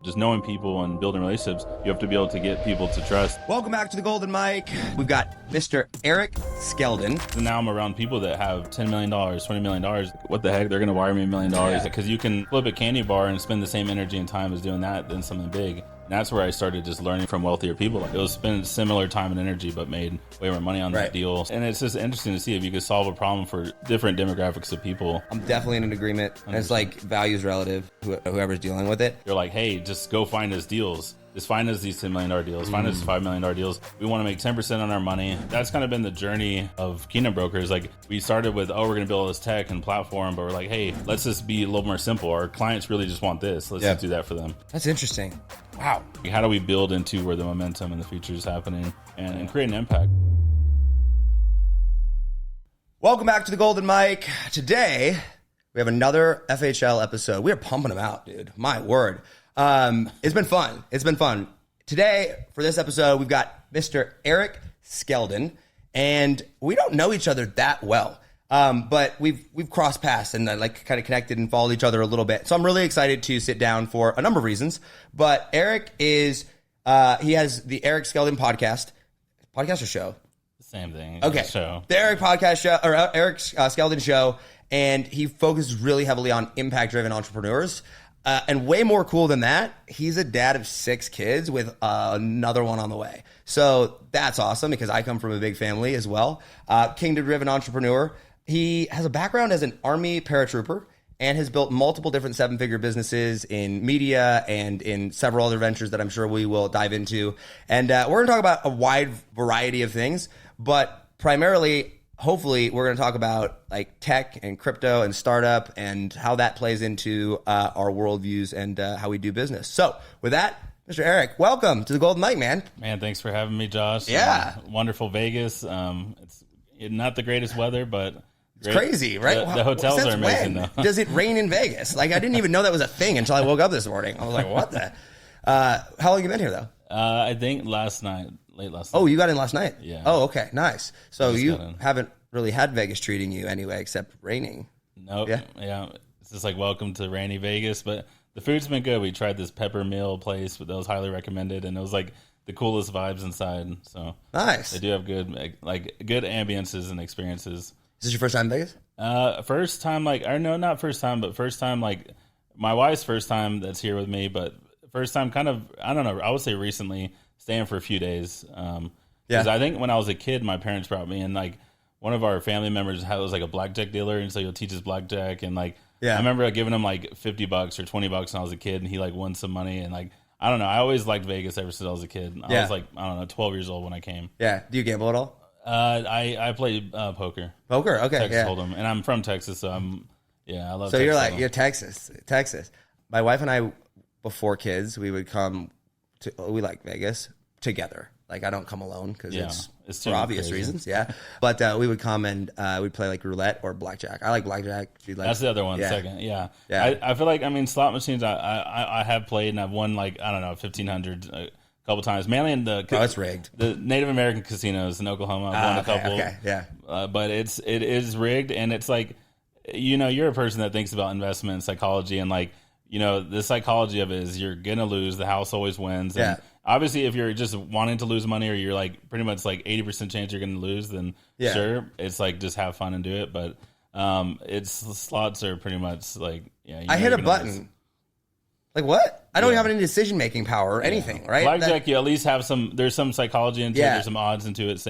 Just knowing people and building relationships, you have to be able to get people to trust. Welcome back to the Golden Mic. We've got Mr. Eric Skeldon. And now I'm around people that have $10 million, $20 million. What the heck? They're going to wire me $1 million because you can flip a candy bar and spend the same energy and time as doing that than something big. And that's where I started just learning from wealthier people. Like, it was spend similar time and energy, but made way more money on that deal. And it's just interesting to see if you could solve a problem for different demographics of people. I'm definitely in an agreement. And it's like values relative, whoever's dealing with it. You're like, hey, just go find us deals. Just find us these $10 million deals, find us $5 million deals. We want to make 10% on our money. That's kind of been the journey of Kingdom Brokers. Like, we started with, we're going to build all this tech and platform, but we're like, hey, let's just be a little more simple. Our clients really just want this. Let's just do that for them. That's interesting. Wow. How do we build into where the momentum and the future is happening and create an impact? Welcome back to the Golden Mic. Today, we have another FHL episode. We are pumping them out, dude. My word. It's been fun. It's been fun. Today, for this episode, we've got Mr. Eric Skeldon, and we don't know each other that well, but we've crossed paths and like kind of connected and followed each other a little bit. So I'm really excited to sit down for a number of reasons. But Eric is he has the Eric Skeldon podcast or show. Same thing. Okay, Show. The Eric podcast show or Eric Skeldon show, and he focuses really heavily on impact-driven entrepreneurs. And way more cool than that, he's a dad of 6 kids with another one on the way. So that's awesome because I come from a big family as well. Kingdom-driven entrepreneur. He has a background as an Army Paratrooper and has built multiple different 7-figure businesses in media and in several other ventures that I'm sure we will dive into. And we're going to talk about a wide variety of things, but primarily, hopefully, we're going to talk about like tech and crypto and startup and how that plays into our worldviews and how we do business. So with that, Mr. Eric, welcome to the Golden Mic, man. Man, thanks for having me, Josh. Yeah. Wonderful Vegas. It's not the greatest weather, but it's crazy, right? The hotels are amazing, though. Does it rain in Vegas? Like, I didn't even know that was a thing until I woke up this morning. I was like, what the? How long have you been here, though? I think late last night. Oh, you got in last night? Yeah. Oh, okay, nice. So you haven't really had Vegas treating you anyway, except raining. Nope. Yeah. It's just like, welcome to rainy Vegas, but the food's been good. We tried this pepper meal place that was highly recommended, and it was like the coolest vibes inside. So nice. They do have good ambiances and experiences. Is this your first time in Vegas? First time, not first time, but first time, like my wife's first time that's here with me, but first time kind of, I don't know, I would say recently, staying for a few days. Because I think when I was a kid, my parents brought me in, like, one of our family members was like a blackjack dealer, and so he'll teach us blackjack, and like I remember giving him like $50 or $20 when I was a kid, and he like won some money, and like I don't know, I always liked Vegas ever since I was a kid. I was like, I don't know, 12 years old when I came. Yeah. Do you gamble at all? I played poker. Poker, okay. Texas Hold'em, and I'm from Texas, so I love. So Texas you're Texas. My wife and I, before kids, we would come to we like Vegas together. Like, I don't come alone because it's for obvious reasons. Yeah. But we would come and we'd play like roulette or blackjack. I like blackjack. That's the other one. Second. Yeah. I feel like, slot machines, I have played and I've won like, I don't know, 1,500 a couple times, mainly in the it's rigged. The Native American casinos in Oklahoma. I've won a couple. Okay. Yeah. But it is rigged, and it's like, you're a person that thinks about investment and psychology, and like, the psychology of it is you're gonna lose. The house always wins. And obviously, if you're just wanting to lose money, or you're like pretty much like 80% chance you're gonna lose, then sure, it's like just have fun and do it. But slots are pretty much like I hit a button. Lose. Like what? I don't have any decision making power or anything, right? Blackjack, you at least have some. There's some psychology into it. There's some odds into it.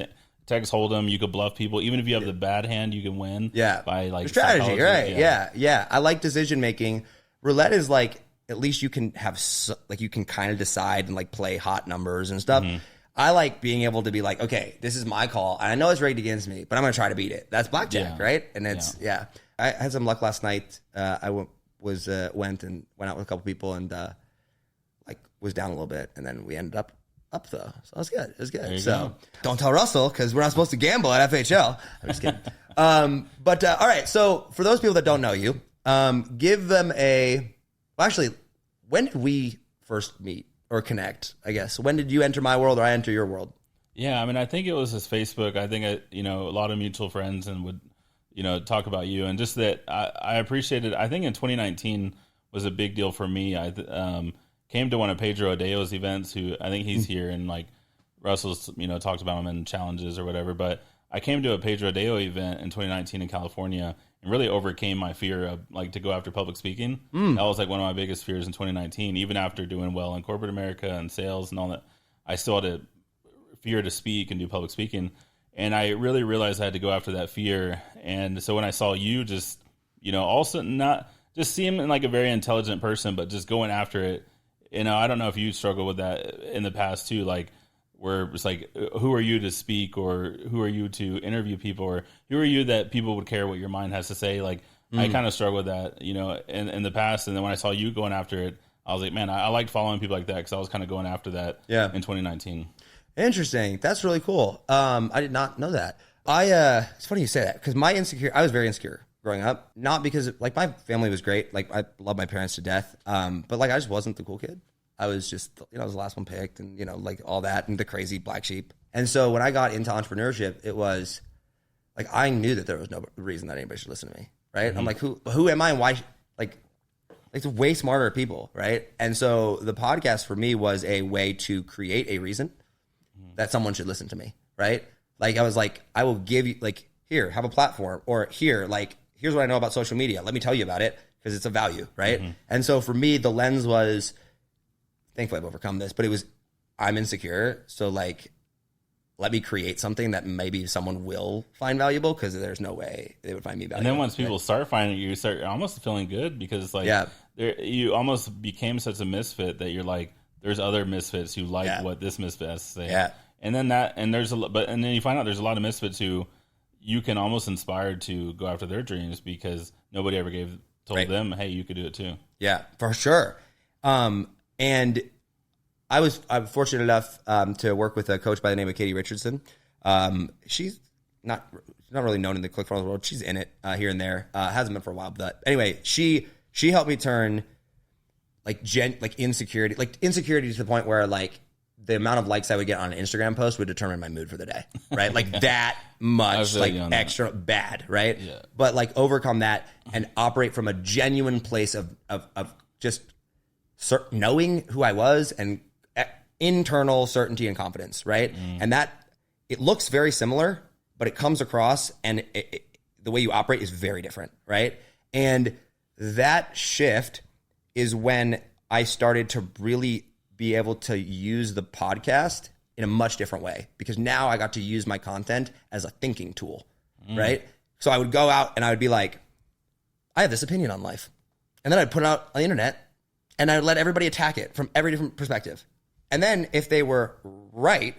Texas Hold'em, you could bluff people. Even if you have the bad hand, you can win. Yeah, by like strategy, right? Yeah. I like decision making. Roulette is like, at least you can have you can kind of decide and like play hot numbers and stuff. Mm-hmm. I like being able to be like, okay, this is my call, and I know it's rigged against me, but I'm gonna try to beat it. That's blackjack, right? And it's I had some luck last night. I went and went out with a couple people and was down a little bit, and then we ended up though, so it was good. It was good. So don't tell Russell because we're not supposed to gamble at FHL. I'm just kidding. But all right. So for those people that don't know you, give them when did we first meet or connect? I guess when did you enter my world or I enter your world? Yeah, I think it was just Facebook. I think a lot of mutual friends and would talk about you, and just that I appreciated. I think in 2019 was a big deal for me. came to one of Pedro Adeo's events, who I think he's here, and like Russell's, talked about him in challenges or whatever. But I came to a Pedro Adeo event in 2019 in California and really overcame my fear of like to go after public speaking. That was like one of my biggest fears in 2019. Even after doing well in corporate America and sales and all that, I still had a fear to speak and do public speaking. And I really realized I had to go after that fear. And so when I saw you just, also not just seem like a very intelligent person, but just going after it, I don't know if you struggle with that in the past too, like where it's like, who are you to speak, or who are you to interview people, or who are you that people would care what your mind has to say? Like I kind of struggle with that, in the past. And then when I saw you going after it, I was like, man, I liked following people like that, because I was kind of going after that in 2019. Interesting. That's really cool. I did not know that. It's funny you say that, because I was very insecure growing up. Not because like my family was great. Like I love my parents to death. But like I just wasn't the cool kid. I was just, I was the last one picked, and like all that, and the crazy black sheep. And so when I got into entrepreneurship, it was like I knew that there was no reason that anybody should listen to me. Right? I'm like, who am I, and why? Like way smarter people, right? And so the podcast for me was a way to create a reason that someone should listen to me, right? Like I was like, I will give you, like, here, have a platform, or here, like, here's what I know about social media. Let me tell you about it, because it's a value, right? And so for me, the lens was, thankfully I've overcome this, but it was, I'm insecure, so like, let me create something that maybe someone will find valuable, because there's no way they would find me valuable. And then once people start finding you, start almost feeling good, because like, you almost became such a misfit that you're like, there's other misfits who like what this misfit has to say. Yeah. And then and then you find out there's a lot of misfits who you can almost inspire to go after their dreams, because nobody ever told them, hey, you could do it too. Yeah, for sure. And I'm fortunate enough to work with a coach by the name of Katie Richardson. She's not really known in the ClickFunnels world. She's in it here and there. Hasn't been for a while, but anyway, she helped me turn insecurity to the point where like the amount of likes I would get on an Instagram post would determine my mood for the day, right? Like that much, like extra bad, right? Yeah. But like overcome that and operate from a genuine place of just knowing who I was and internal certainty and confidence, right? And that it looks very similar, but it comes across and the way you operate is very different, right? And that shift is when I started to really be able to use the podcast in a much different way, because now I got to use my content as a thinking tool, right? So I would go out and I would be like, I have this opinion on life. And then I'd put it out on the internet and I would let everybody attack it from every different perspective. And then if they were right,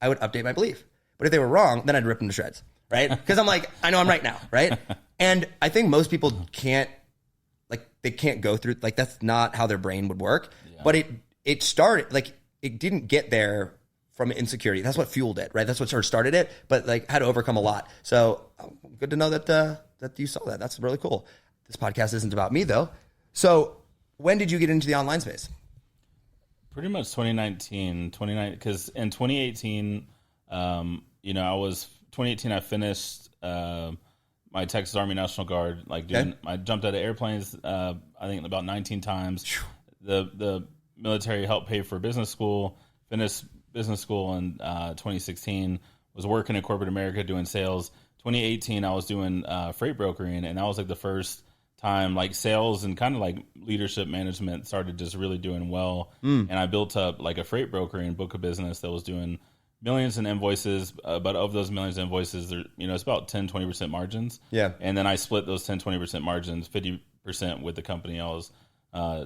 I would update my belief. But if they were wrong, then I'd rip them to shreds, right? Because I'm like, I know I'm right now, right? And I think most people can't go through, like that's not how their brain would work. Yeah. But it started, like it didn't get there from insecurity. That's what fueled it, right? That's what sort of started it, but like had to overcome a lot. So good to know that you saw that. That's really cool. This podcast isn't about me though. So when did you get into the online space? Pretty much 2019, because in 2018, 2018 I finished my Texas Army National Guard, I jumped out of airplanes, I think about 19 times. The military helped pay for business school, finished business school in 2016, was working in corporate America doing sales. 2018, I was doing freight brokering, and that was like the first time like sales and kind of like leadership management started just really doing well. And I built up like a freight brokering book of business that was doing millions in invoices, but of those millions of invoices, there, it's about 10-20% margins. Yeah. And then I split those 10-20% margins, 50% with the company I was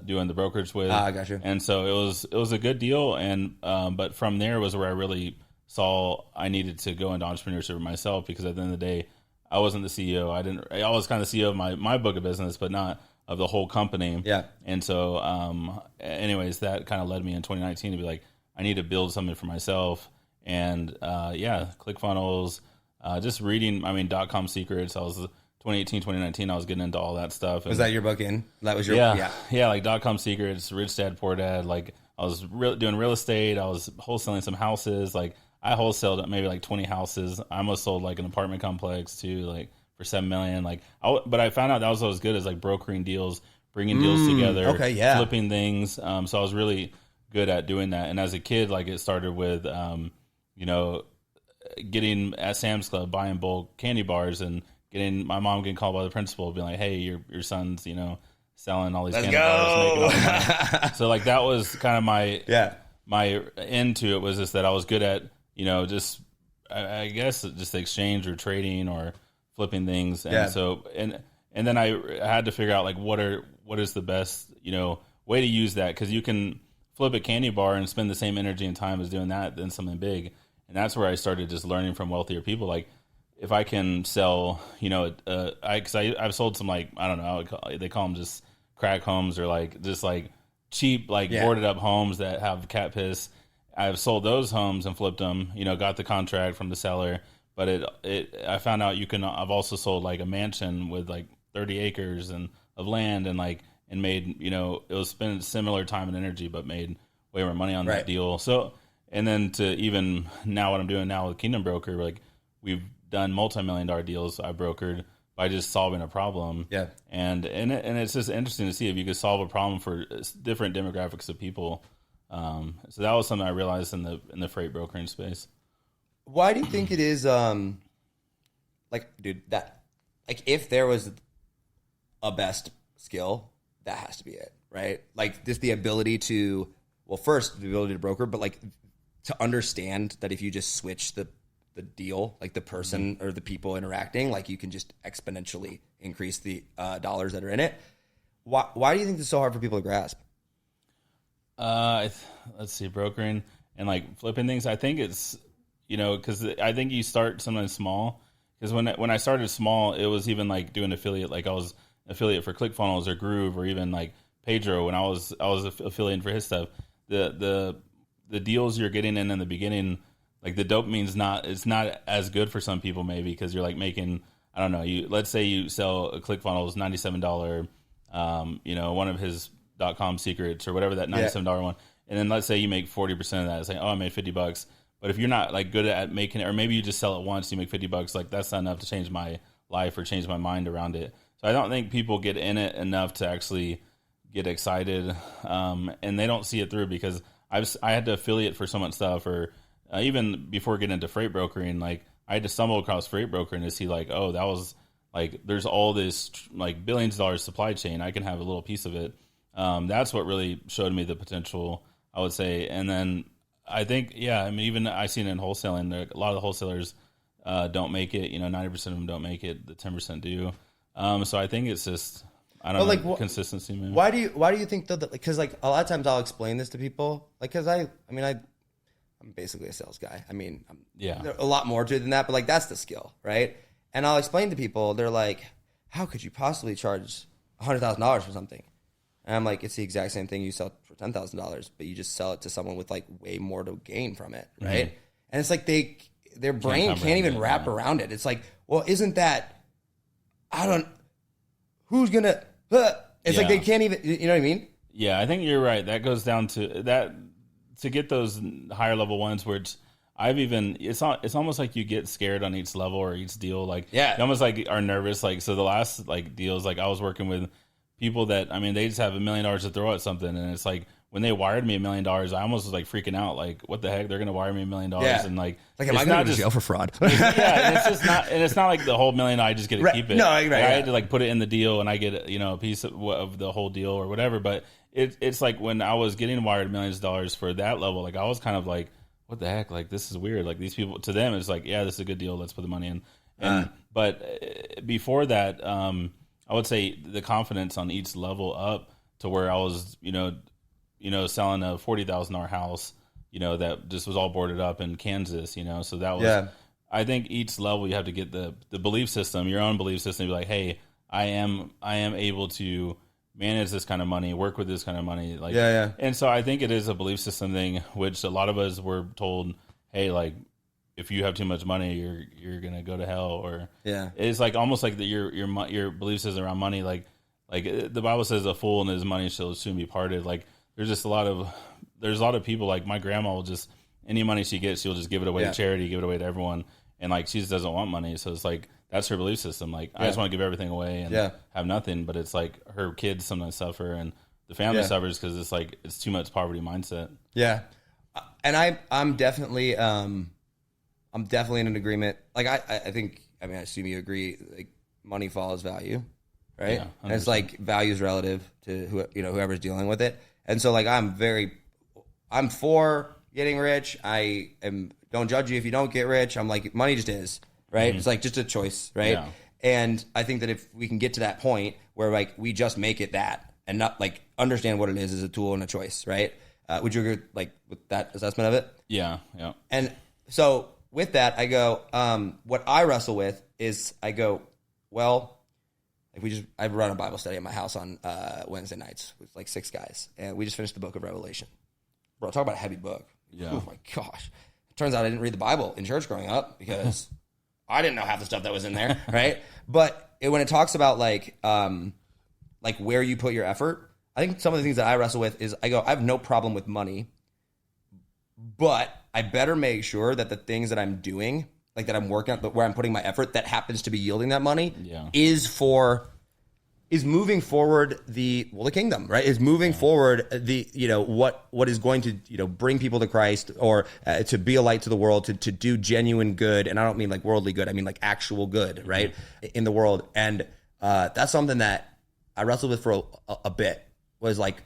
doing the brokerage with. I got you. And so it was a good deal. And but from there was where I really saw I needed to go into entrepreneurship myself, because at the end of the day, I wasn't the CEO. I was kind of the CEO of my book of business, but not of the whole company. Yeah. And so anyways, that kind of led me in 2019 to be like, I need to build something for myself. And ClickFunnels, just reading, .com secrets. I was 2018, 2019, I was getting into all that stuff. Was that your book in? That was your Yeah, like .com secrets, Rich Dad, Poor Dad. Like I was doing real estate. I was wholesaling some houses. Like I wholesaled maybe like 20 houses. I almost sold like an apartment complex too, like for $7 million. But I found out that was what was good, is like brokering deals, bringing deals together, okay, yeah. flipping things. So I was really good at doing that. And as a kid, like it started with, getting at Sam's Club, buying bulk candy bars, and my mom getting called by the principal, being like, "Hey, your son's selling all these candy bars, making all the money." So like that was kind of my end to it, was just that I was good at just I guess just exchange or trading or flipping things, and so and then I had to figure out like what is the best way to use that, because you can flip a candy bar and spend the same energy and time as doing that than something big. And that's where I started just learning from wealthier people. Like, if I can sell, because I've sold some, like, I don't know, they call them just crack homes, or like just like cheap, like boarded up homes that have cat piss. I've sold those homes and flipped them, got the contract from the seller. But I found out I've also sold like a mansion with like 30 acres of land, and made, it was spent similar time and energy, but made way more money on that deal. So, and then to even now, what I'm doing now with Kingdom Broker, like we've done multi-million-dollar deals I brokered by just solving a problem. Yeah. And it's just interesting to see if you could solve a problem for different demographics of people. So that was something I realized in the freight brokering space. Why do you think it is, if there was a best skill, that has to be it, right? Like, just the ability to, first, the ability to broker, but like to understand that if you just switch the deal, like the person or the people interacting, like you can just exponentially increase the dollars that are in it. Why do you think it's so hard for people to grasp? Let's see, brokering and like flipping things. I think it's, because I think you start sometimes small. Because when I started small, it was even like doing affiliate. Like I was affiliate for ClickFunnels or Groove, or even like Pedro when I was affiliating for his stuff. The deals you're getting in the beginning, like the dopamine's it's not as good for some people, maybe, because you're like making, I don't know, let's say you sell a ClickFunnels $97, one of his .com secrets or whatever, that $97 one, and then let's say you make 40% of that. It's like, oh, I made $50. But if you're not like good at making it, or maybe you just sell it once, you make $50, like that's not enough to change my life or change my mind around it. So I don't think people get in it enough to actually get excited, and they don't see it through, because I had to affiliate for so much stuff, or even before getting into freight brokering, like I had to stumble across freight brokering to see like, oh, that was like, there's all this like billions of dollars supply chain. I can have a little piece of it. That's what really showed me the potential, I would say. And then I think, even I seen it in wholesaling. A lot of the wholesalers don't make it. 90% of them don't make it. The 10% do. So I think it's just, I don't know, like, consistency. Maybe. Why do you think though? Because like a lot of times I'll explain this to people, like, because I'm basically a sales guy. I mean, there's a lot more to it than that, but like that's the skill, right? And I'll explain to people, they're like, "How could you possibly charge $100,000 for something?" And I'm like, "It's the exact same thing you sell for $10,000, but you just sell it to someone with like way more to gain from it, right?" Mm-hmm. And it's like their brain can't even wrap around it. It's like, well, isn't that? Who's gonna? It's like they can't even. You know what I mean? Yeah, I think you're right. That goes down to that, to get those higher level ones, where it's almost like you get scared on each level or each deal. Like, you almost like are nervous. Like, so the last like deals, like I was working with people that, I mean, they just have $1 million to throw at something, and it's like, when they wired me $1 million, I almost was like freaking out. Like, what the heck? They're going to wire me $1 million, and like am I going to go to jail for fraud? And it's just not, and it's not like the whole $1 million. I just get to keep it. No, I had to like put it in the deal, and I get a piece of the whole deal or whatever. But it's like when I was getting wired millions of dollars for that level, like I was kind of like, what the heck? Like, this is weird. Like, these people, to them, it's like, yeah, this is a good deal. Let's put the money in. And but before that, I would say the confidence on each level up to where I was, selling a $40,000 house, that just was all boarded up in Kansas, so that was, I think each level you have to get the belief system, your own belief system, be like, hey, I am able to manage this kind of money, work with this kind of money. Like, and so I think it is a belief system thing, which a lot of us were told, hey, like, if you have too much money, you're going to go to hell, or it's like almost like your belief system around money. Like the Bible says a fool and his money shall soon be parted. Like, there's just a lot of people, like my grandma will just, any money she gets, she'll just give it away to charity, give it away to everyone. And like, she just doesn't want money. So it's like, that's her belief system. Like, I just want to give everything away and have nothing. But it's like her kids sometimes suffer, and the family suffers because it's like it's too much poverty mindset. Yeah, and I'm definitely in an agreement. Like I think, I mean, I assume you agree. Like, money follows value, right? Yeah, and it's like value is relative to whoever's dealing with it. And so, like, I'm for getting rich. Don't judge you if you don't get rich. I'm like, money just is, right? It's like just a choice, right? Yeah. And I think that if we can get to that point where like we just make it that and not like understand what it is as a tool and a choice, right? Would you agree like with that assessment of it? Yeah. And so with that, I go, what I wrestle with is I go, well, like I run a Bible study at my house on Wednesday nights with like 6 guys, and we just finished the book of Revelation. Bro, talk about a heavy book. Yeah. Oh my gosh. Turns out I didn't read the Bible in church growing up because I didn't know half the stuff that was in there, right? But when it talks about like where you put your effort, I think some of the things that I wrestle with is I have no problem with money, but I better make sure that the things that I'm doing, like that I'm working on, but where I'm putting my effort that happens to be yielding that money is moving forward the kingdom, right? Is moving forward what is going to bring people to Christ, or to be a light to the world, to do genuine good. And I don't mean like worldly good, I mean like actual good, right? In the world. And that's something that I wrestled with for a bit, was like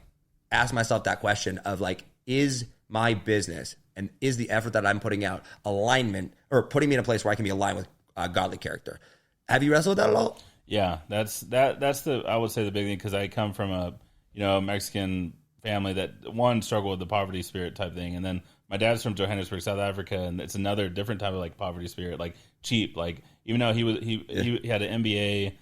ask myself that question of like, is my business and is the effort that I'm putting out alignment, or putting me in a place where I can be aligned with godly character? Have you wrestled with that at all? Yeah, that's I would say the big thing, because I come from a Mexican family that struggled with the poverty spirit type thing, and then my dad's from Johannesburg, South Africa, and it's another different type of like poverty spirit, like cheap. Like, even though he had an MBA,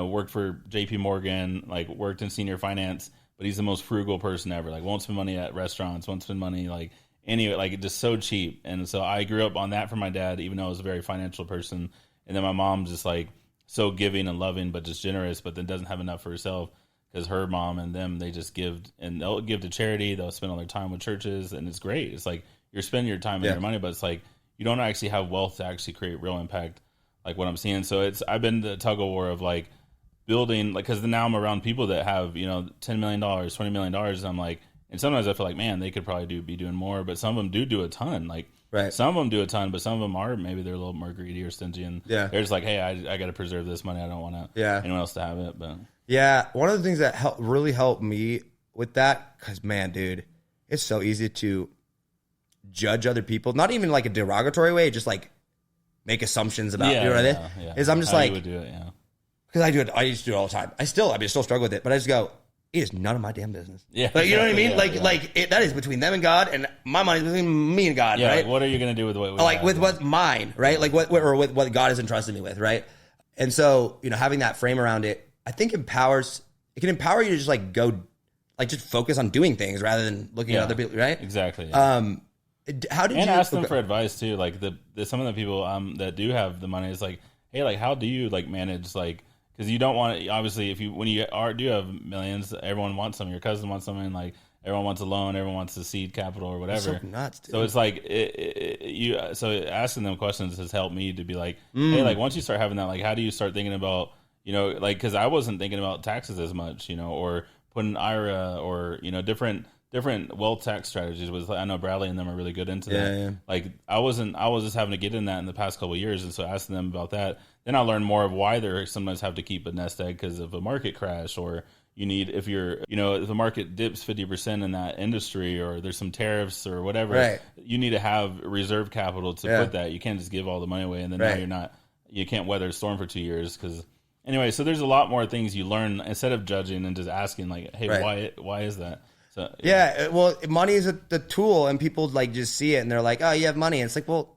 worked for JP Morgan, like worked in senior finance, but he's the most frugal person ever. Like, won't spend money at restaurants, won't spend money like anyway, like just so cheap. And so I grew up on that from my dad, even though I was a very financial person. And then my mom just like so giving and loving, but just generous, but then doesn't have enough for herself, because her mom and them, they just give, and they'll give to charity. They'll spend all their time with churches, and it's great. It's like you're spending your time and your money, but it's like you don't actually have wealth to actually create real impact, like what I'm seeing. So I've been the tug of war of like building, like, because now I'm around people that have $10 million, $20 million, and I'm like, and sometimes I feel like, man, they could probably be doing more, but some of them do a ton, like. Right. Some of them do a ton, but some of them are, maybe they're a little more greedy or stingy, and they're just like, hey, I got to preserve this money. I don't want anyone else to have it. But one of the things that really helped me with that, because man, dude, it's so easy to judge other people, not even like a derogatory way, just like make assumptions about is I'm just how like, you would do it, because I do it. I used to do it all the time. I still struggle with it, but I just go, it is none of my damn business. Yeah, like, you know what I mean? That is between them and God, and my money is between me and God. Right? Like, what are you going to do with what we have? With what's mine, right? Like with what God has entrusted me with, right? And so, having that frame around it, I think it can empower you to just like go, like just focus on doing things rather than looking at other people, right? Exactly. How did you ask them for advice too? Like some of the people that do have the money is like, hey, like how do you like manage like. Because you don't want to, obviously, when you do have millions, everyone wants some. Your cousin wants some, and like everyone wants a loan, everyone wants the seed capital or whatever. That's so nuts, dude. So it's like so asking them questions has helped me to be like, hey, like once you start having that, like how do you start thinking about, like, because I wasn't thinking about taxes as much, or putting IRA or different wealth tax strategies. I know Bradley and them are really good into that. Yeah. Like I was just having to get in that in the past couple of years, and so asking them about that. Then I learned more of why they sometimes have to keep a nest egg because of a market crash, or you need, if the market dips 50% in that industry, or there's some tariffs or whatever, right. You need to have reserve capital to put that. You can't just give all the money away and then now you can't weather a storm for 2 years. Because anyway, so there's a lot more things you learn instead of judging and just asking like, hey, why is that? So, well, money is the tool, and people like just see it and they're like, oh, you have money. And it's like, well,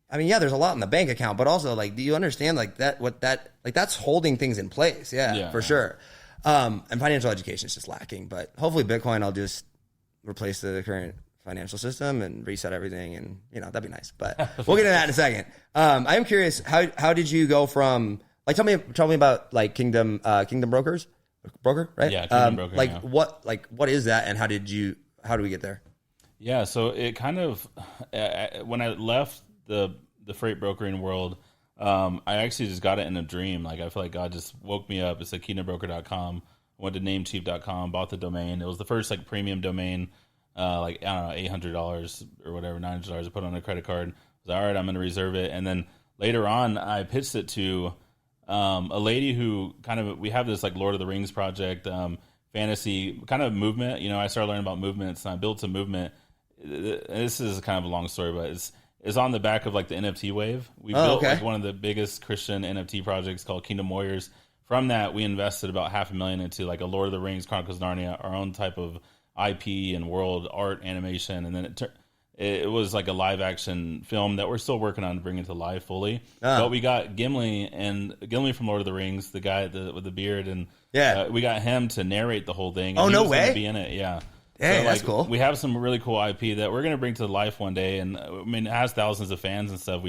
I mean, there's a lot in the bank account, but also like, do you understand like that's holding things in place? Yeah, for sure. And financial education is just lacking, but hopefully Bitcoin, I'll just replace the current financial system and reset everything, and that'd be nice, but we'll get into that in a second. I am curious, how did you go from like, tell me about like Kingdom Broker, right? Yeah. Kingdom Broker, what is that, and how do we get there? Yeah. So it kind of, when I left the freight brokering world, I actually just got it in a dream. Like, I feel like God just woke me up. It's like kingdombroker.com. I went to namecheap.com, bought the domain. It was the first like premium domain, like, I don't know, $800 or whatever, $900 I put on a credit card. I was like, all right, I'm going to reserve it. And then later on, I pitched it to a lady who we have this like Lord of the Rings project, fantasy kind of movement. You know, I started learning about movements, and I built a movement. This is kind of a long story, but it's on the back of like the NFT wave. We built like one of the biggest Christian NFT projects called Kingdom Warriors. From that, we invested about $500,000 into like a Lord of the Rings, Chronicles of Narnia, our own type of IP and world art animation, and then it was like a live action film that we're still working on bringing to life fully. But we got Gimli from Lord of the Rings, the guy with the beard, and we got him to narrate the whole thing. Oh, no way! Be in it, yeah. Hey, so, that's cool. We have some really cool IP that we're going to bring to life one day, and I mean, it has thousands of fans and stuff.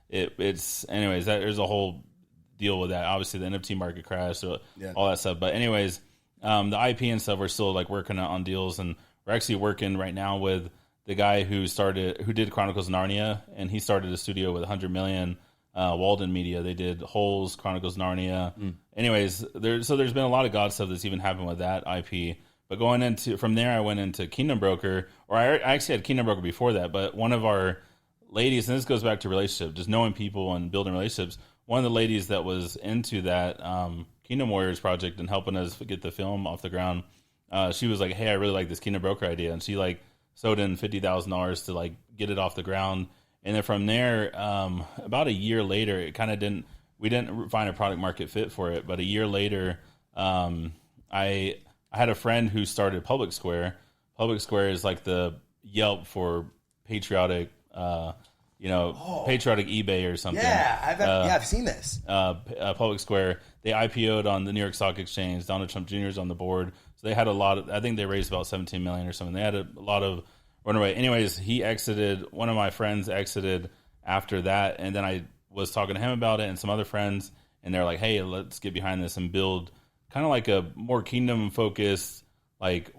It's anyways. There's a whole deal with that. Obviously, the NFT market crashed, so all that stuff. But anyways, the IP and stuff, we're still like working on deals, and we're actually working right now with the guy who did Chronicles of Narnia, and he started a studio with 100 million. Walden Media, they did Holes, Chronicles of Narnia. Anyways, there's been a lot of God stuff that's even happened with that IP. But from there, I went into Kingdom Broker, or I actually had Kingdom Broker before that. But one of our ladies, and this goes back to relationship, just knowing people and building relationships. One of the ladies that was into that Kingdom Warriors project and helping us get the film off the ground, she was like, "Hey, I really like this Kingdom Broker idea," and she like sewed in $50,000 to like get it off the ground. And then from there, about a year later, it kind of we didn't find a product market fit for it. But a year later, I had a friend who started Public Square. Public Square is like the Yelp for patriotic, patriotic eBay or something. Yeah, I've seen this. Public Square, they IPO'd on the New York Stock Exchange. Donald Trump Jr. is on the board. So they had a lot of, I think they raised about 17 million or something. They had a lot of runaway. Anyways, one of my friends exited after that. And then I was talking to him about it and some other friends. And they're like, hey, let's get behind this and build kind of like a more kingdom focused, like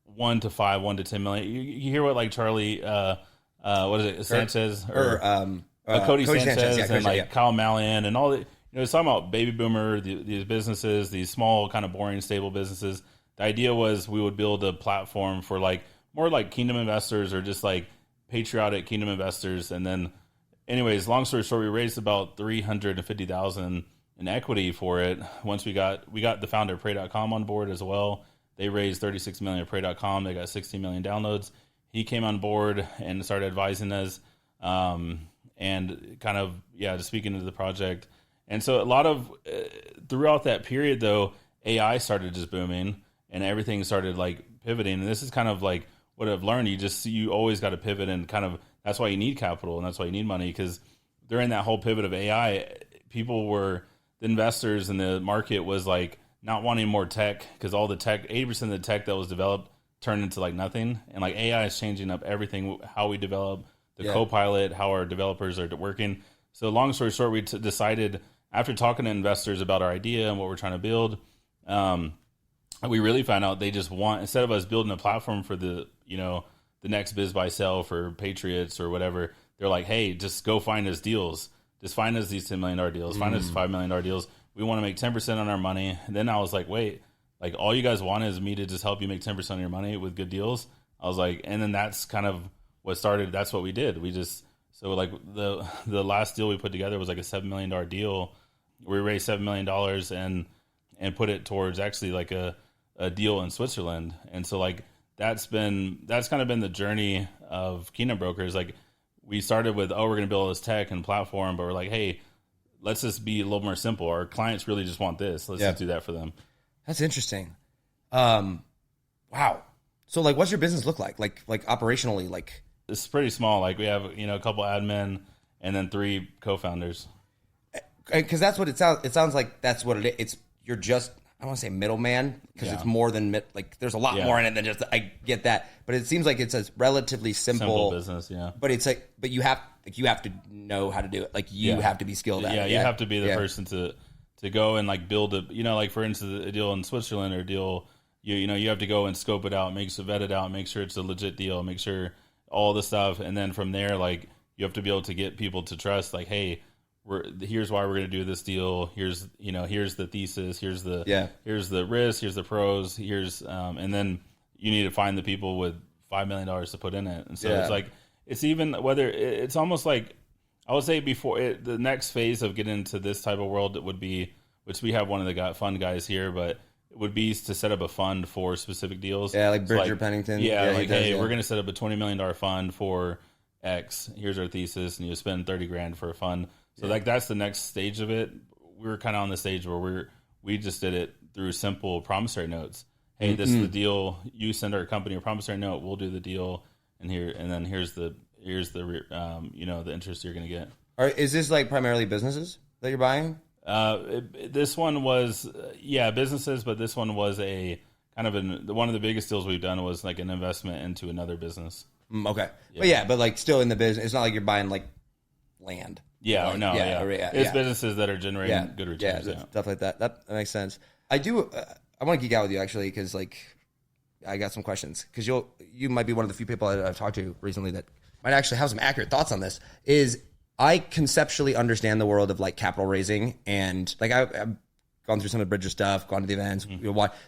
1 to 5, 1 to 10 million. You hear what like Charlie, what is it, Sanchez Cody Sanchez and like Kyle Malian and all the, it's talking about baby boomer, these businesses, these small kind of boring, stable businesses. The idea was we would build a platform for like more like kingdom investors or just like patriotic kingdom investors. And then, anyways, long story short, we raised about $350,000 in equity for it. Once we got the founder of Pray.com on board as well. They raised $36 million at Pray.com. They got 16 million downloads. He came on board and started advising us, and kind of just speaking to the project. And so a lot of throughout that period though, AI started just booming and everything started like pivoting. And this is kind of like what I've learned. You always got to pivot, and kind of that's why you need capital and that's why you need money, because during that whole pivot of AI, the investors in the market was like not wanting more tech, because all the tech, 80% of the tech that was developed turned into like nothing. And like AI is changing up everything, how we develop the Copilot, how our developers are working. So long story short, we decided after talking to investors about our idea and what we're trying to build, we really found out they just want, instead of us building a platform for the next biz buy sell for Patriots or whatever, they're like, hey, just go find us deals. Just find us these $10 million deals. Find us $5 million deals. We want to make 10% on our money. And then I was like, wait, like all you guys want is me to just help you make 10% of your money with good deals. I was like, and then that's kind of what started. That's what we did. So like the last deal we put together was like a $7 million deal. We raised $7 million and put it towards actually like a deal in Switzerland. And so like that's kind of been the journey of Kingdom Brokers. Like we started with, we're going to build this tech and platform, but we're like, hey, let's just be a little more simple. Our clients really just want this. Let's just do that for them. That's interesting. Wow. So like, what's your business look like? Like operationally, like it's pretty small. Like we have, a couple admin and then 3 co-founders. Because that's what it sounds. It sounds like that's what it is. You're just, I don't want to say middleman, because it's more than like. There's a lot more in it than just. I get that, but it seems like it's a relatively simple business. Yeah, but it's like, but you have to know how to do it. Like you have to be skilled at it. Yeah, you have to be the person to go and like build a. Like for instance, a deal in Switzerland or a deal. You have to go and scope it out, vet it out, make sure it's a legit deal, make sure all the stuff, and then from there, like you have to be able to get people to trust. Like, hey, here's why we're going to do this deal. Here's the thesis. Here's the risk. Here's the pros. And then you need to find the people with $5 million to put in it. And so it's like, it's even whether it's almost like, I would say the next phase of getting into this type of world, it would be, which we have one of the fund guys here, but it would be to set up a fund for specific deals. Yeah, like Bridger Pennington. Yeah, like, hey, we're going to set up a $20 million fund for X. Here's our thesis, and you spend $30,000 for a fund. So like that's the next stage of it. We were kind of on the stage where we just did it through simple promissory notes. Hey, this is the deal. You send our company a promissory note. We'll do the deal, and then here's the the interest you're going to get. Is this like primarily businesses that you're buying? This one was businesses, but this one was a kind of one of the biggest deals we've done was like an investment into another business. Okay, but like still in the business. It's not like you're buying like land. It's businesses that are generating good returns. Stuff like that. That makes sense. I do. I want to geek out with you actually because like I got some questions because you might be one of the few people I've talked to recently that might actually have some accurate thoughts on this. Is I conceptually understand the world of like capital raising and like I've gone through some of the Bridger stuff, gone to the events.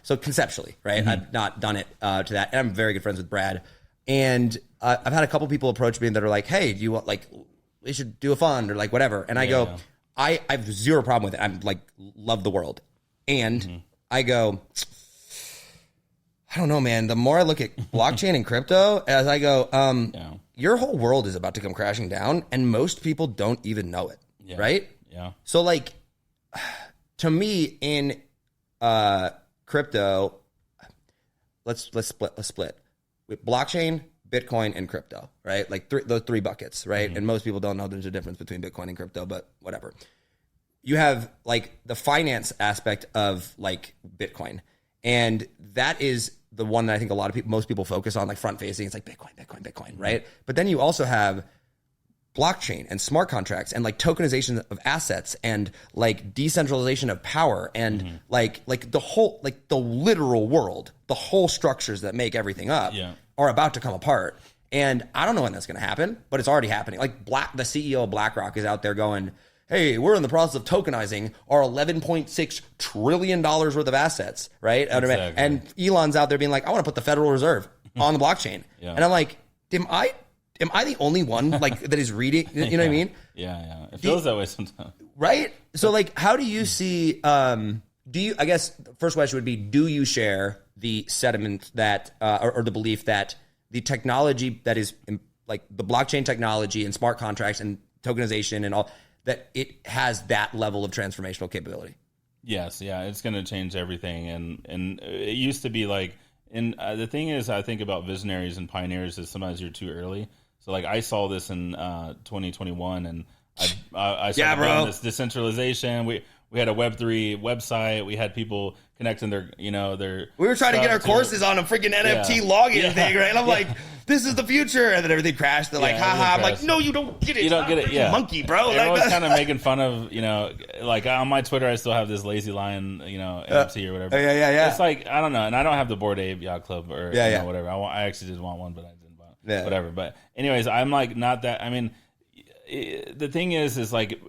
So conceptually, right? I've not done it to that, and I'm very good friends with Brad. And I've had a couple people approach me that are like, "Hey, do you want like?" We should do a fund or like whatever. And I go, I have zero problem with it. I'm like, love the world. And I go, I don't know, man. The more I look at blockchain and crypto, as I go, your whole world is about to come crashing down and most people don't even know it. Right? Yeah. So like, to me in crypto, let's split. With blockchain, Bitcoin and crypto, right? Like those three buckets, right? And most people don't know there's a difference between Bitcoin and crypto, but whatever. You have like the finance aspect of like Bitcoin. And that is the one that I think most people focus on, like front facing. It's like Bitcoin, right? But then you also have blockchain and smart contracts and like tokenization of assets and like decentralization of power and like the whole, like the literal world, the whole structures that make everything up are about to come apart. And I don't know when that's going to happen, but it's already happening. Like the CEO of BlackRock is out there going, hey, we're in the process of tokenizing our $11.6 trillion worth of assets, right? Exactly. And Elon's out there being like, I want to put the Federal Reserve on the blockchain. And I'm like, am I the only one like that is reading? You know what I mean? Yeah. It feels that way sometimes. Right? So like, how do you see, I guess the first question would be, do you share the sentiment that, or the belief that the technology that is like the blockchain technology and smart contracts and tokenization and all, that it has that level of transformational capability? Yes. Yeah. It's going to change everything. And it used to be like, and the thing is, I think about visionaries and pioneers is sometimes you're too early. So like I saw this in 2021 and I saw this decentralization. We had a Web3 website. We had people connecting their. We were trying to get our courses on a freaking NFT login thing, right? And I'm like, this is the future. And then everything crashed. They're like, haha. I'm like, no, you don't get it. You don't get it. Yeah. Monkey, bro. Everyone's kind of making fun of, like on my Twitter, I still have this lazy lion, NFT or whatever. Yeah. It's like, I don't know. And I don't have the Bored Ape Yacht Club or whatever. I actually did want one, but I didn't buy it. Whatever. But anyways, I'm like, not that. I mean, the thing is like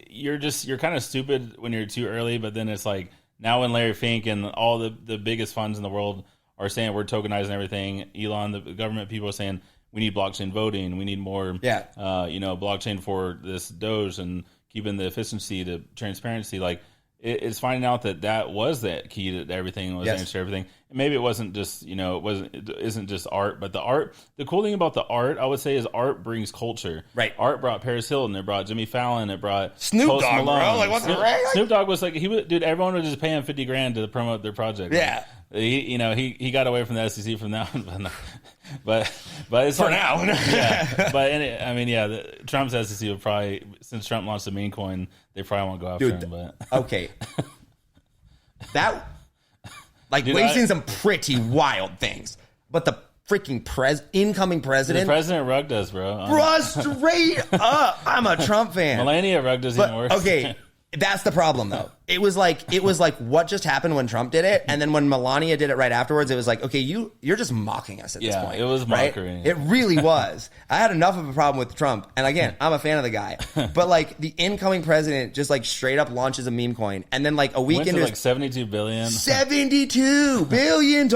you're kind of stupid when you're too early, but then it's like now when Larry Fink and all the biggest funds in the world are saying we're tokenizing everything, Elon, the government people are saying we need blockchain voting, we need more, blockchain for this Doge and keeping the efficiency to transparency. Like it's finding out that was the key to everything, was the answer to everything. And maybe it wasn't just, it isn't just art, but the cool thing about the art, I would say, is art brings culture. Right. Art brought Paris Hilton, it brought Jimmy Fallon, it brought Snoop Post Dogg, Malone. bro. Like, what's the right? Snoop Dogg was like, everyone would just pay him $50,000 to promote their project. Yeah. He got away from the SEC from now on, but it's for now. Trump's SEC would probably, since Trump launched the meme coin, they probably won't go after him. But okay, we've seen some pretty wild things, but the freaking incoming president, the president rugged us, bro. Straight up, I'm a Trump fan. Melania rugged us even worse. Okay, That's the problem, though. It was like what just happened when Trump did it, and then when Melania did it right afterwards, it was like, okay, you're just mocking us at this point. It was mockery. Right? It really was. I had enough of a problem with Trump, and again, I'm a fan of the guy, but like the incoming president just like straight up launches a meme coin, and then like a week into like $72 billion, $72 billion,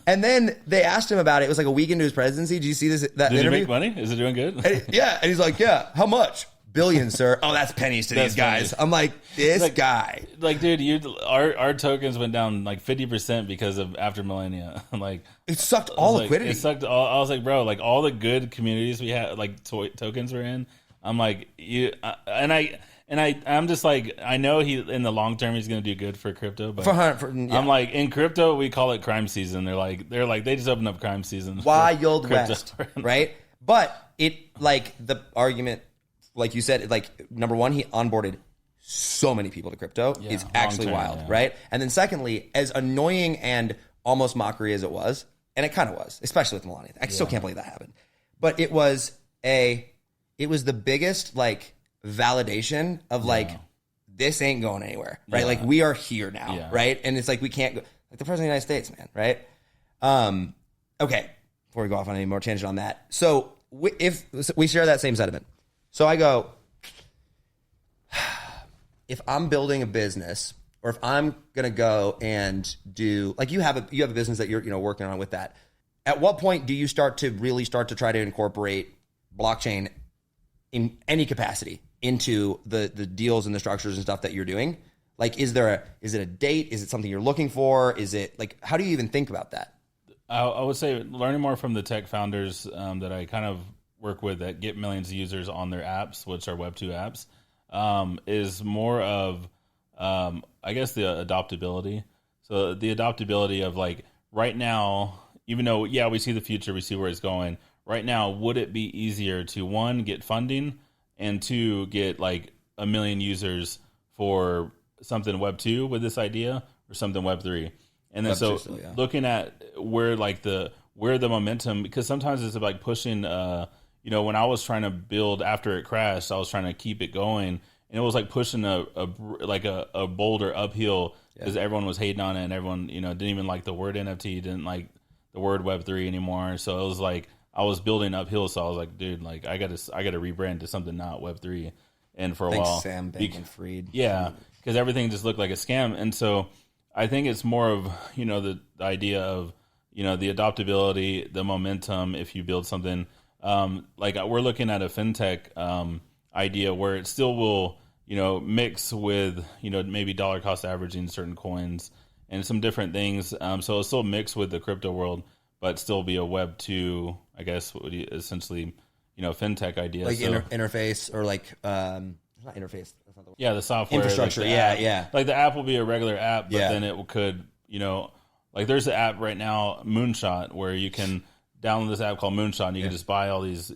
and then they asked him about it. It was like a week into his presidency. Did you see this? That Did interview? he make money? Is it doing good? And he's like, yeah, how much? Billions, sir. Oh, that's pennies to these guys. Pennies. I'm like, this guy. Like, dude, our tokens went down like 50% because of after millennia. Like, it sucked all liquidity. It sucked all. I was like, bro, like all the good communities we had, like tokens were in. I'm like, I'm just like, I know he in the long term he's going to do good for crypto, but I'm like, in crypto we call it crime season. They're like they just opened up crime season. Wild West, right? But it like the argument. Like you said, like number one, he onboarded so many people to crypto. Yeah, it's actually wild, right? And then secondly, as annoying and almost mockery as it was, and it kind of was, especially with Melania. I still can't believe that happened. But it was the biggest like validation of like this ain't going anywhere, right? Yeah. Like we are here now, right? And it's like we can't go like the president of the United States, man, right? Okay, before we go off on any more tangent on that, so if we share that same sentiment. So I go, if I'm building a business, or if I'm gonna go and do like you have a business that you're working on with that. At what point do you start to try to incorporate blockchain in any capacity into the deals and the structures and stuff that you're doing? Like, is it a date? Is it something you're looking for? Is it like how do you even think about that? I would say learning more from the tech founders that I kind of work with that get millions of users on their apps, which are Web2 apps, is more of, I guess, the adoptability. So the adoptability of like right now, even though, we see the future, we see where it's going. Right now, would it be easier to, one, get funding, and two, get like 1 million users for something Web2 with this idea or something Web3? And then looking at where the momentum, because sometimes it's like pushing, when I was trying to build after it crashed, I was trying to keep it going, and it was like pushing a boulder uphill because everyone was hating on it, and everyone didn't even like the word NFT, didn't like the word Web3 anymore. So it was like I was building uphill. So I was like, dude, like I gotta rebrand to something not Web3. And for a while, Sam Bankman-Fried, because everything just looked like a scam. And so I think it's more of the idea of the adoptability, the momentum. If you build something. Like we're looking at a fintech idea where it still will, mix with, maybe dollar cost averaging certain coins and some different things. So it'll still mix with the crypto world, but still be a Web 2, I guess, what would you essentially, fintech idea. Like interface or like, not interface. That's not the word. Yeah, the software. Infrastructure, like yeah. Like the app will be a regular app, but then it could, like there's an app right now, Moonshot, where you can download this app called Moonshot, and you can just buy all these,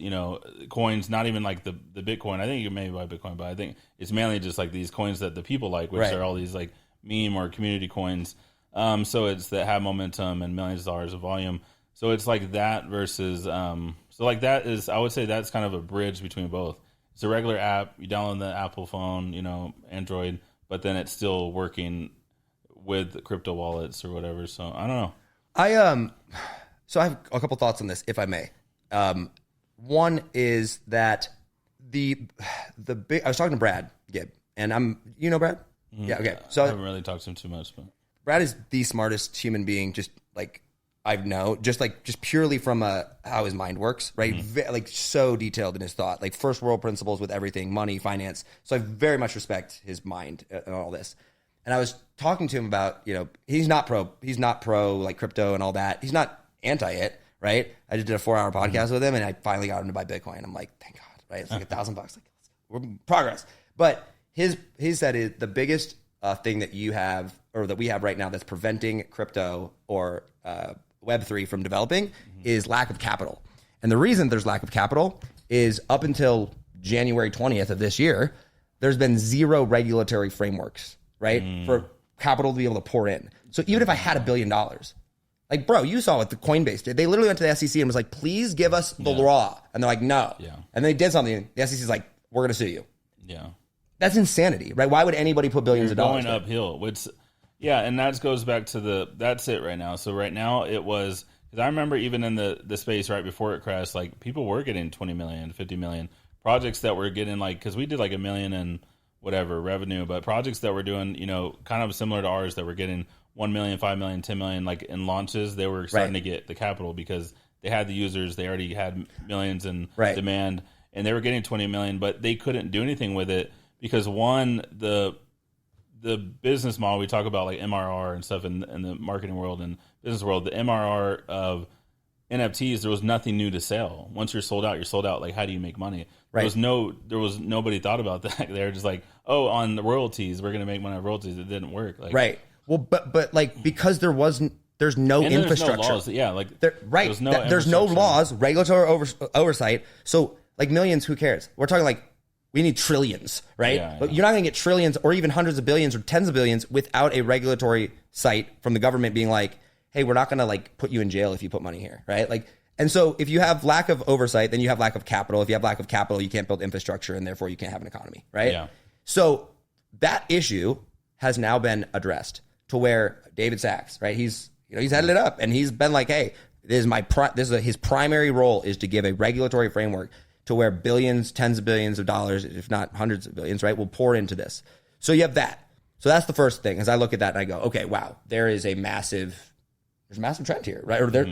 coins, not even like the Bitcoin. I think you can maybe buy Bitcoin, but I think it's mainly just like these coins that the people like, which are all these like meme or community coins. So it's that have momentum and millions of dollars of volume. So it's like that versus, so like that is, I would say that's kind of a bridge between both. It's a regular app, you download the Apple phone, Android, but then it's still working with crypto wallets or whatever. So I don't know. So I have a couple thoughts on this, if I may. One is that the big. I was talking to Brad Gibb, and Brad. Mm-hmm. Yeah. Okay. So I haven't really talked to him too much, but Brad is the smartest human being, just like I know, just purely from how his mind works, right? Mm-hmm. Like so detailed in his thought, like first world principles with everything, money, finance. So I very much respect his mind and all this. And I was talking to him about, he's not pro like crypto and all that. He's not anti it, right? I just did a 4-hour podcast with him, and I finally got him to buy Bitcoin. I'm like, thank God, right? It's like $1,000. Like, we're progress. But he said the biggest thing that you have, or that we have right now, that's preventing crypto or Web3 from developing is lack of capital. And the reason there's lack of capital is up until January 20th of this year, there's been zero regulatory frameworks, right, for capital to be able to pour in. So even if I had $1 billion. Like, bro, you saw what the Coinbase did. They literally went to the SEC and was like, please give us the law. And they're like, no. Yeah. And they did something. The SEC's like, we're going to sue you. Yeah. That's insanity, right? Why would anybody put billions of dollars going uphill? Which, yeah, and that goes back to that's it right now. So right now it was, because I remember even in the space right before it crashed, like people were getting 20 million, 50 million projects that were getting like, because we did like $1 million and whatever revenue, but projects that were doing, kind of similar to ours that were getting 1 million, 5 million, 10 million, like in launches, they were starting to get the capital because they had the users, they already had millions in demand, and they were getting 20 million, but they couldn't do anything with it because one, the business model, we talk about like MRR and stuff in the marketing world and business world, the MRR of NFTs, there was nothing new to sell. Once you're sold out, you're sold out. Like, how do you make money? Right. There was nobody thought about that. They were just like, oh, on the royalties, we're going to make money on royalties. It didn't work. Like, right. Well, but like, because there's no infrastructure. There's no laws. Yeah. Like, there's no laws, regulatory oversight. So like millions, who cares? We're talking like, we need trillions, right? Yeah, but you're not going to get trillions or even hundreds of billions or tens of billions without a regulatory site from the government being like, hey, we're not going to like put you in jail if you put money here, right? Like, and so if you have lack of oversight, then you have lack of capital. If you have lack of capital, you can't build infrastructure, and therefore you can't have an economy, right? Yeah. So that issue has now been addressed to where David Sachs, right? He's headed it up, and he's been like, hey, his primary role is to give a regulatory framework to where billions, tens of billions of dollars, if not hundreds of billions, right, will pour into this. So you have that. So that's the first thing. As I look at that and I go, okay, wow, there's a massive trend here, right? Or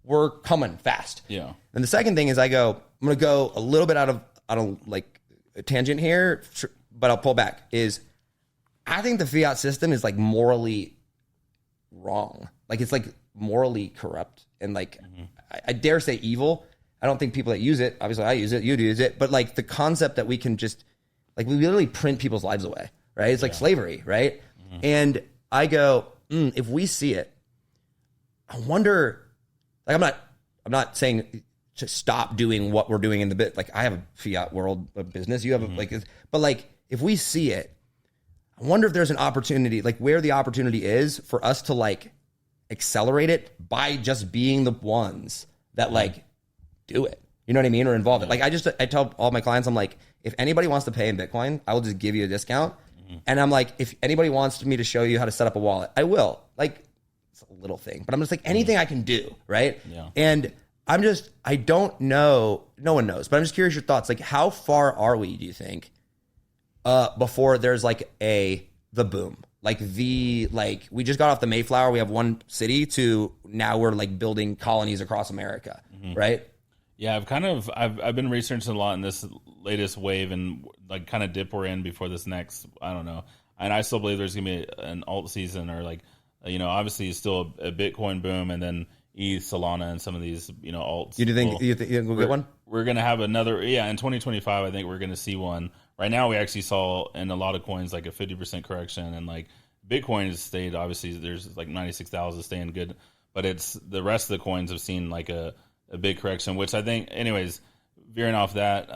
we're coming fast. Yeah. And the second thing is I'm going to go a little bit out of like a tangent here, but I'll pull back. Is I think the fiat system is like morally wrong. Like it's like morally corrupt and like I dare say evil. I don't think people that use it, obviously I use it, you use it, but like the concept that we can just, like we literally print people's lives away, right? It's like slavery, right? And I go, if we see it, I wonder, like I'm not saying to stop doing what we're doing in the bit. Like I have a fiat world of business, you have but like if we see it, I wonder if there's an opportunity, like where the opportunity is for us to like accelerate it by just being the ones that like do it. You know what I mean? Or involve it. Like I tell all my clients, I'm like, if anybody wants to pay in Bitcoin, I will just give you a discount. And I'm like, if anybody wants me to show you how to set up a wallet, I will. Like it's a little thing, but I'm just like anything I can do. Right. Yeah. And I don't know. No one knows, but I'm just curious your thoughts. Like how far are we, do you think, before there's like the boom? Like we just got off the Mayflower. We have one city to now we're like building colonies across America. Right. Yeah, I've been researching a lot in this latest wave and like kind of dip we're in before this next, I don't know. And I still believe there's gonna be an alt season or like, obviously still a Bitcoin boom and then ETH, Solana, and some of these, alts. You think we'll get one? We're gonna have another, in 2025. I think we're gonna see one. Right now, we actually saw in a lot of coins like a 50% correction, and like Bitcoin has stayed. Obviously, there's like 96,000 staying good, but it's the rest of the coins have seen like a big correction, which I think, anyways, veering off that,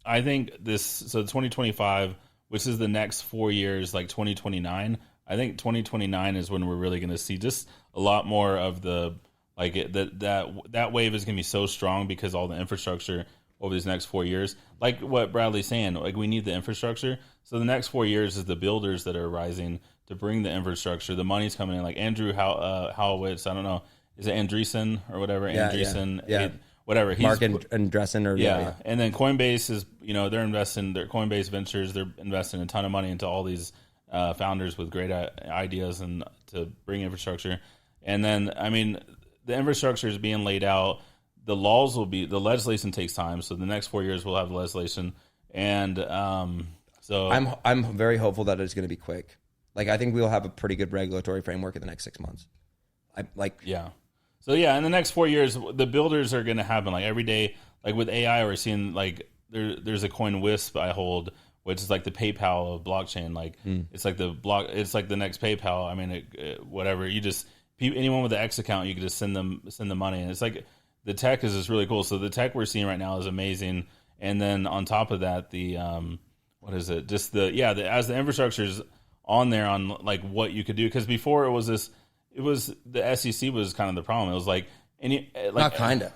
I think so 2025, which is the next 4 years, like 2029, I think 2029 is when we're really going to see just a lot more of the, like that wave is going to be so strong because all the infrastructure over these next 4 years, like what Bradley's saying, like we need the infrastructure. So the next 4 years is the builders that are rising to bring the infrastructure. The money's coming in, like Andrew Howowitz, I don't know, is it Andreessen or whatever? Yeah. Whatever. Mark Andreessen or yeah. And then Coinbase is, they're investing, their Coinbase Ventures, they're investing a ton of money into all these founders with great ideas and to bring infrastructure. And then, I mean, the infrastructure is being laid out. The legislation takes time. So the next 4 years we'll have the legislation. And so I'm very hopeful that it's going to be quick. Like, I think we'll have a pretty good regulatory framework in the next 6 months. Yeah. So yeah, in the next 4 years, the builders are going to happen. Like every day, like with AI, we're seeing like there's a coin Wisp I hold, which is like the PayPal of blockchain. Like it's like it's like the next PayPal. I mean, whatever. You just anyone with the X account, you can just send the money, and it's like the tech is just really cool. So the tech we're seeing right now is amazing. And then on top of that, the what is it? Just as the infrastructure is on there on like what you could do, because before it was this. It was the SEC was kind of the problem. It was like not kind of,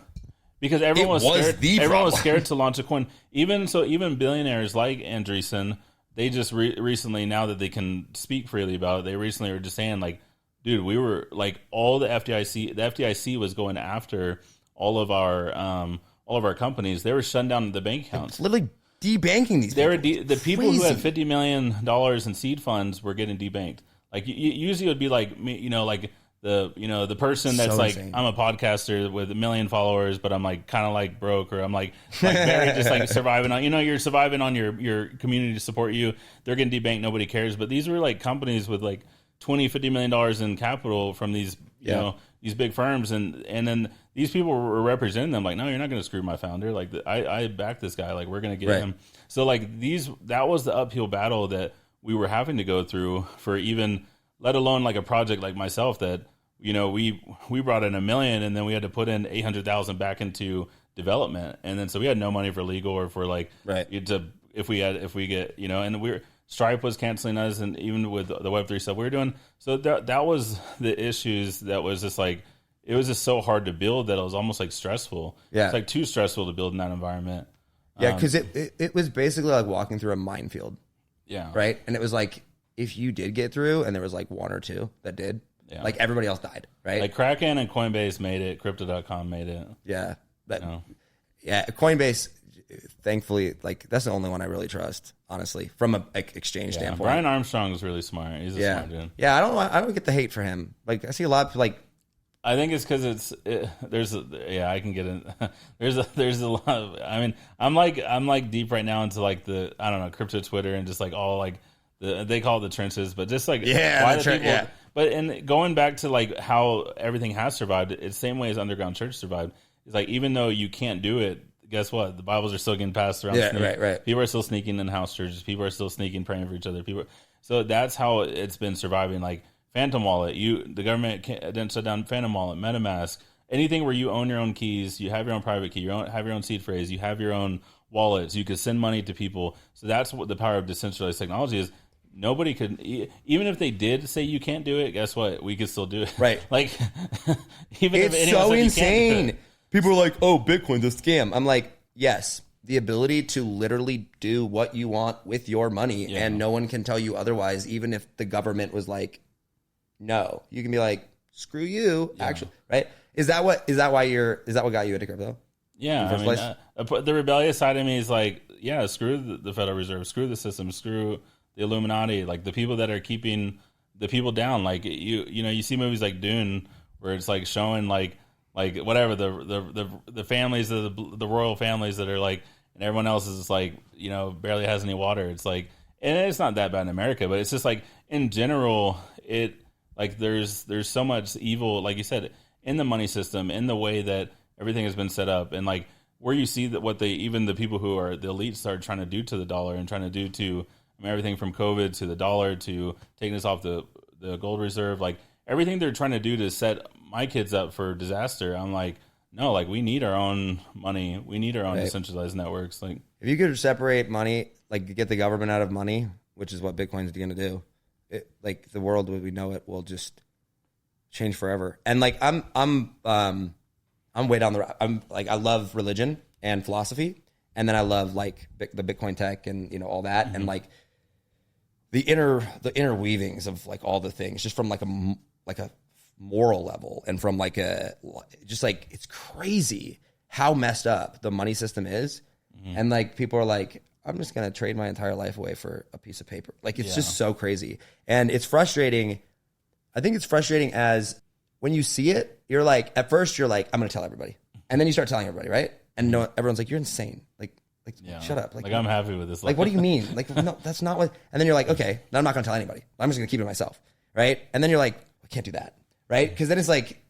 because everyone was scared. Everyone was scared to launch a coin. Even billionaires like Andreessen they just recently, now that they can speak freely about it, they recently were just saying like, dude, we were like all the FDIC was going after all of our companies. They were shutting down the bank accounts. It's literally debanking these people. The people who had $50 million in seed funds were getting debanked. Like usually it would be like, like the person that's so like, insane. I'm a podcaster with 1 million followers, but I'm like kind of like broke, or I'm like very just like surviving on, you're surviving on your community to support you. They're getting debanked. Nobody cares. But these were like companies with like $20-50 million in capital from these, these big firms. And then these people were representing them like, no, you're not going to screw my founder. Like I back this guy. Like we're going to get him. So like that was the uphill battle that we were having to go through for even, let alone like a project like myself that, we brought in $1 million and then we had to put in 800,000 back into development. And then, so we had no money for legal or for like, if we get, and Stripe was canceling us, and even with the Web3 stuff we were doing. So that was the issues. That was just like, it was just so hard to build that it was almost like stressful. Yeah. It's like too stressful to build in that environment. Yeah. Cause it was basically like walking through a minefield. Yeah. Right. And it was like, if you did get through and there was like one or two that did, like everybody else died. Right. Like Kraken and Coinbase made it. Crypto.com made it. Yeah. Yeah. Coinbase, thankfully, like that's the only one I really trust, honestly, from an exchange standpoint. Brian Armstrong is really smart. He's a smart dude. Yeah, I don't get the hate for him. Like I see a lot of like. I think it's because I can get in. There's a lot of. I mean, I'm like deep right now into like the, I don't know, crypto Twitter and just like all like they call it the trenches, but just like why the people. But and going back to like how everything has survived, it's the same way as underground church survived. It's like even though you can't do it. Guess what? The Bibles are still getting passed around. Yeah, right. People are still sneaking in house churches. People are still sneaking, praying for each other. So that's how it's been surviving. Like Phantom Wallet, the government didn't shut down Phantom Wallet, MetaMask, anything where you own your own keys, you have your own private key, have your own seed phrase, you have your own wallets, you could send money to people. So that's what the power of decentralized technology is. Nobody could, even if they did say you can't do it, guess what? We could still do it. Right. Like, even if anyone so insane. People are like, oh, Bitcoin's a scam. I'm like, yes, the ability to literally do what you want with your money and no one can tell you otherwise, even if the government was like, no. You can be like, screw you, actually, right? Is that what got you into crypto? Yeah, the rebellious side of me is like, yeah, screw the Federal Reserve, screw the system, screw the Illuminati, like the people that are keeping the people down. Like you see movies like Dune where it's like showing like whatever the families of the royal families that are like, and everyone else is just like, barely has any water. It's like, and it's not that bad in America, but it's just like in general, it like there's so much evil, like you said, in the money system, in the way that everything has been set up, and like where you see that even the people who are the elites are trying to do to the dollar and trying to do to everything from COVID to the dollar to taking us off the gold reserve, like everything they're trying to do to set my kids up for disaster. I'm like, no, like we need our own money. We need our own decentralized networks. Like if you could separate money, like get the government out of money, which is what Bitcoin's going to do, like the world as we know it will just change forever. And like I'm way down the road. I'm like, I love religion and philosophy, and then I love like the Bitcoin tech and all that, and like the inner weavings of like all the things, just from like a moral level, and from like it's crazy how messed up the money system is. And like people are like, I'm just gonna trade my entire life away for a piece of paper. Like it's just so crazy, and it's frustrating. I think it's frustrating as when you see it, you're like, at first you're like, I'm gonna tell everybody, and then you start telling everybody, right? And everyone's like, you're insane. Like shut up. Like I'm happy with this. Like what do you mean? Like no, that's not what. And then you're like, okay, now I'm not gonna tell anybody. I'm just gonna keep it myself, right? And then you're like, I can't do that, right? Because then it's like,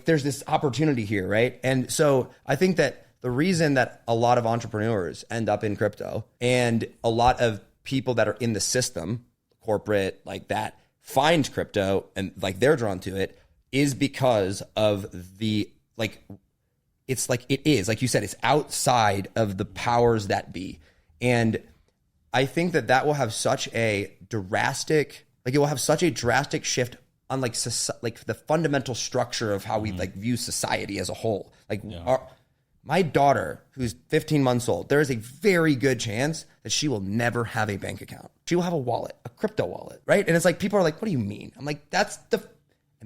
there's this opportunity here, right? And so I think that the reason that a lot of entrepreneurs end up in crypto, and a lot of people that are in the system, corporate like that, find crypto and like they're drawn to it, is because of the it's like, it is, like you said, it's outside of the powers that be. And I think that will have such a drastic, it will have such a drastic shift on like the fundamental structure of how we like view society as a whole. Like my daughter, who's 15 months old, there is a very good chance that she will never have a bank account. She will have a wallet, a crypto wallet, right? And it's like, people are like, what do you mean? I'm like, and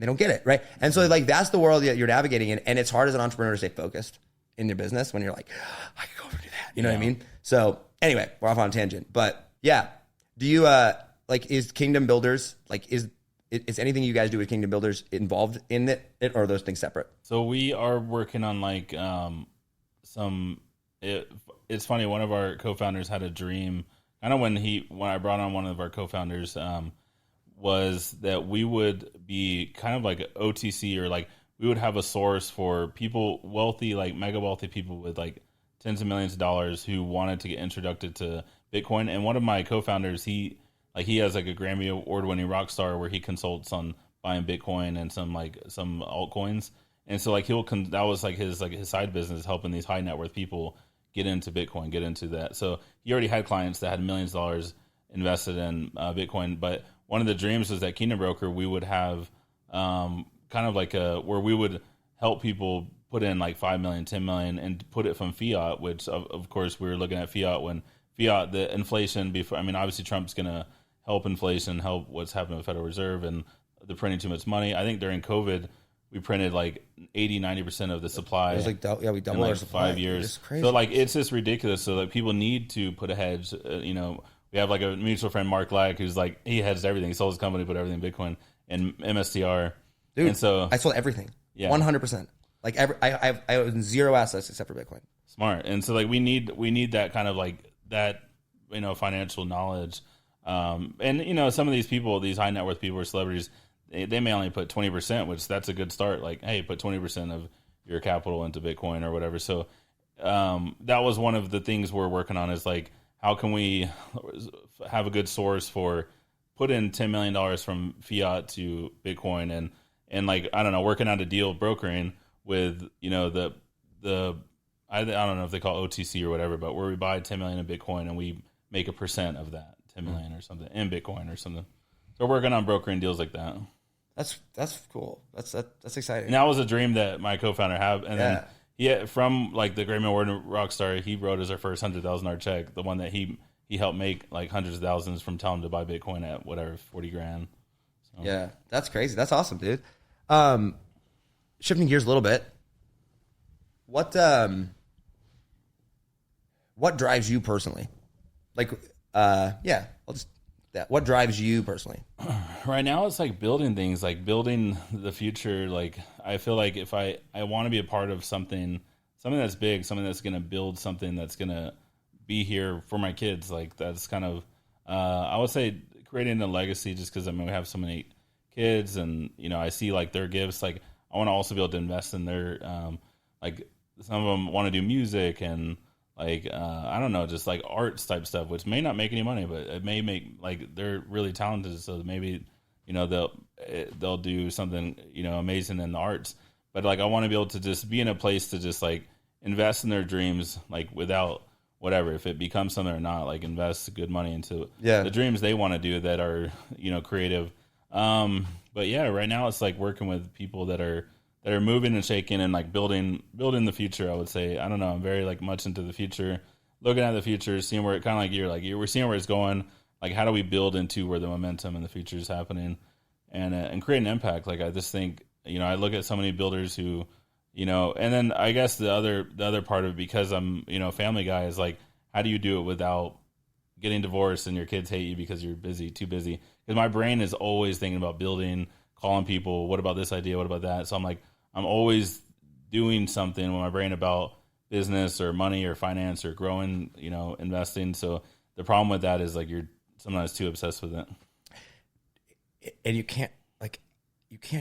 they don't get it, right? And so like, that's the world that you're navigating in. And it's hard as an entrepreneur to stay focused in your business when you're like, I can go over and do that. You know what I mean? So anyway, we're off on a tangent, but yeah. Do you, is Kingdom Builders, like, is anything you guys do with Kingdom Builders involved in it, or are those things separate? So we are working on like, it's funny. One of our co-founders had a dream. I know when I brought on one of our co-founders, was that we would be kind of like OTC, or like we would have a source for people wealthy, like mega wealthy people with like tens of millions of dollars who wanted to get introduced to Bitcoin. And one of my co-founders, he has like a Grammy Award winning rock star where he consults on buying Bitcoin and some altcoins. And so like that was like his side business, helping these high net worth people get into Bitcoin, get into that. So he already had clients that had millions of dollars invested in Bitcoin. But one of the dreams was that Kingdom Broker, we would have kind of like where we would help people put in like 5 million, 10 million and put it from fiat, which of course we were looking at fiat when the inflation before, I mean, obviously Trump's going to help inflation, help what's happening with the Federal Reserve and the printing too much money. I think during COVID, we printed like 80-90% of the supply. It was like, we doubled our supply 5 years. It's crazy. So like, it's just ridiculous. So like, people need to put a hedge. We have like a mutual friend, Mark Lack, who's like, he hedged everything. He sold his company, put everything in Bitcoin and MSTR. Dude, and so I sold everything. Yeah. 100%. Like I have zero assets except for Bitcoin. Smart. And so like, we need that kind of like that, financial knowledge. And some of these people, these high net worth people or celebrities, they may only put 20%, which that's a good start. Like, hey, put 20% of your capital into Bitcoin or whatever. So that was one of the things we're working on, is like, how can we have a good source for put in $10 million from fiat to Bitcoin and like, I don't know, working out a deal brokering with, I don't know if they call it OTC or whatever, but where we buy 10 million in Bitcoin and we make a % of that 10 million or something in Bitcoin or something. So we're working on brokering deals like that. That's cool. That's exciting. And that was a dream that my co-founder had. And then from like the Grammy Award Rockstar, he wrote us our first $100,000 check, the one that he helped make like hundreds of thousands from telling him to buy Bitcoin at whatever, 40 grand. So. Yeah, that's crazy. That's awesome, dude. Shifting gears a little bit. What drives you personally? Like, what drives you personally? Right now, it's like building things, like building the future. Like, I feel like if I want to be a part of something that's big, something that's going to build something that's going to be here for my kids. Like, that's kind of, I would say creating a legacy, just because, we have so many kids and, I see like their gifts. Like, I want to also be able to invest in their, like some of them want to do music and, like, I don't know, just like arts type stuff, which may not make any money, but it may make, like, they're really talented. So maybe, they'll do something, amazing in the arts. But like, I want to be able to just be in a place to just like invest in their dreams, like without whatever, if it becomes something or not, like invest good money into the dreams they want to do that are, creative. But yeah, right now it's like working with people that are moving and shaking and like building the future. I would say, I don't know, I'm very like much into the future, looking at the future, seeing where it kind of like we're seeing where it's going. Like, how do we build into where the momentum in the future is happening and create an impact? Like, I just think, I look at so many builders who, and then I guess the other part of it, because I'm, a family guy, is like, how do you do it without getting divorced and your kids hate you because you're too busy? Because my brain is always thinking about building, calling people, what about this idea? What about that? So I'm like, I'm always doing something with my brain about business or money or finance or growing, investing. So the problem with that is like, you're sometimes too obsessed with it. And you can't